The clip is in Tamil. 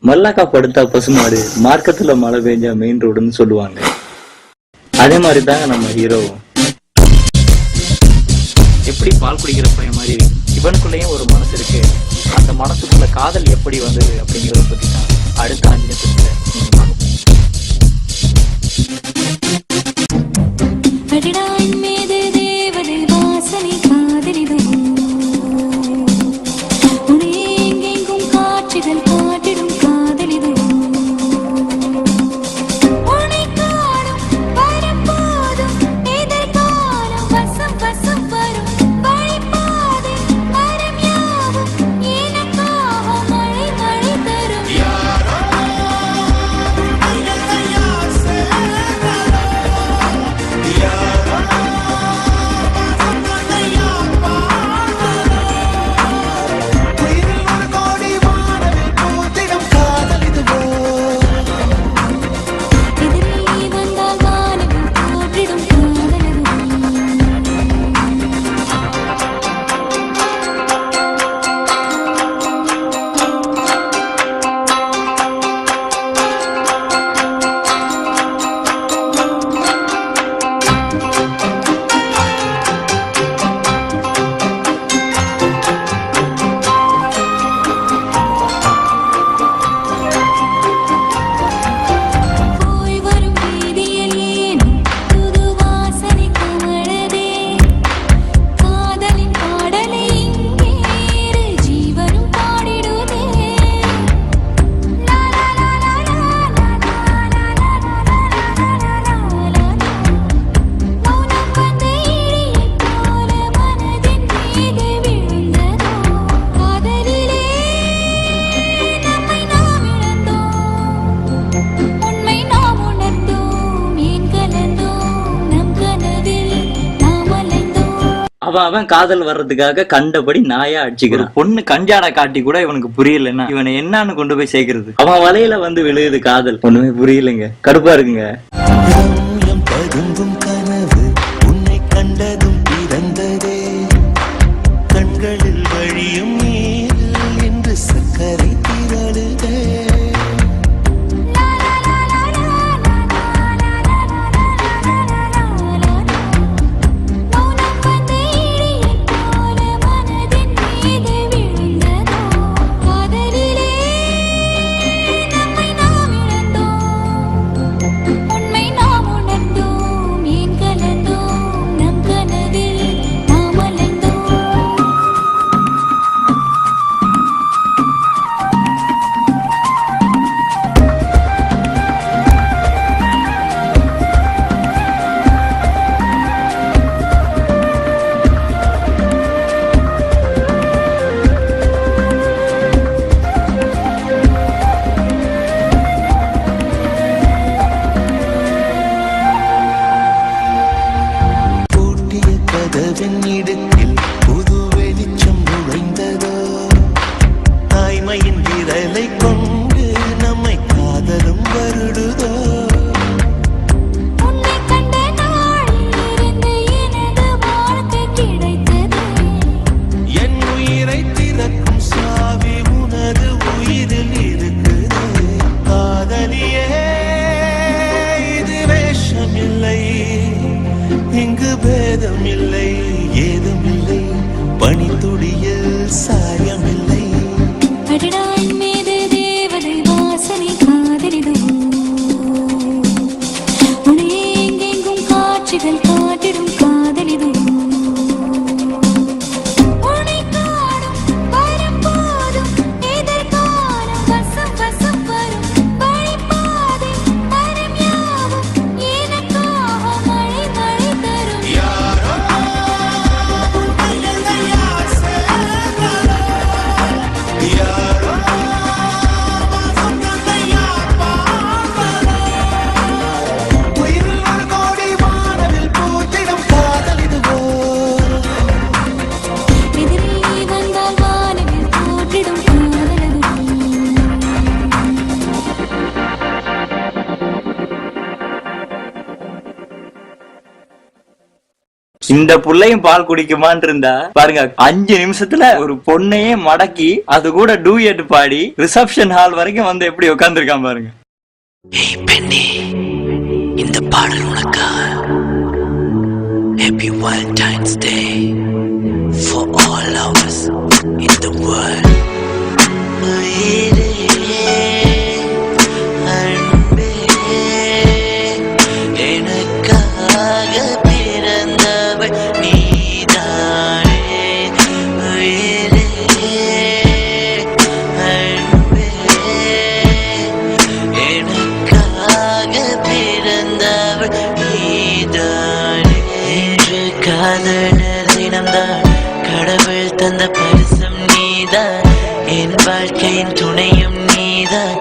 மல்லாக்கா படுத்தா பசுமாடு, மார்க்கத்துல மழை பெஞ்சா மெயின் ரோடுன்னு சொல்லுவாங்க. அதே மாதிரி தாங்க நம்ம ஹீரோவும். எப்படி பால் குடிக்கிற பையன் மாதிரி இவனுக்குள்ளேயும் ஒரு மனசு இருக்கு. அந்த மனசுக்குள்ள காதல் எப்படி வந்தது அப்படிங்கறத பத்தி தான் அடுத்த 5 நிமிஷத்துல நீங்க பார்க்க அவன் காதல் வர்றதுக்காக கண்டபடி நாயா அடிச்சுக்கிறான். பொண்ணு கஞ்சாடை காட்டி கூட இவனுக்கு புரியலன்னா இவனை என்னன்னு கொண்டு போய் சேர்க்கறது? அவன் வலையில வந்து விழுகுது காதல். ஒண்ணுமே புரியலைங்க, கடுப்பா இருக்குங்க. உன்னை கண்டதும் பிறந்ததே கண்களில் வழியும் என்று சக்கரை திரளுதே. இந்த புள்ளையும் பால் குடிக்குமான் இருந்தா பாருங்க, 5 நிமிஷத்துல ஒரு பொண்ணையே மடக்கி அது கூட டூயட் பாடி ரிசப்ஷன் ஹால் வரைக்கும் வந்து எப்படி உட்கார்ந்துருக்கான் பாருங்க. ஏய் பெண்ணே, இந்த பாடல் உனக்காக. Happy Valentine's Day for all lovers in the world. அன்பே, எனக்காக பிறந்தவள் நீதானே. உயிரே, அன்பே, எனக்காக பிறந்தவள் நீதானே. இன்று காதலர் தினம்தான், கடவுள் தந்த பரிசம் நீதான், என் வாழ்க்கையின் துணையும் நீதான்.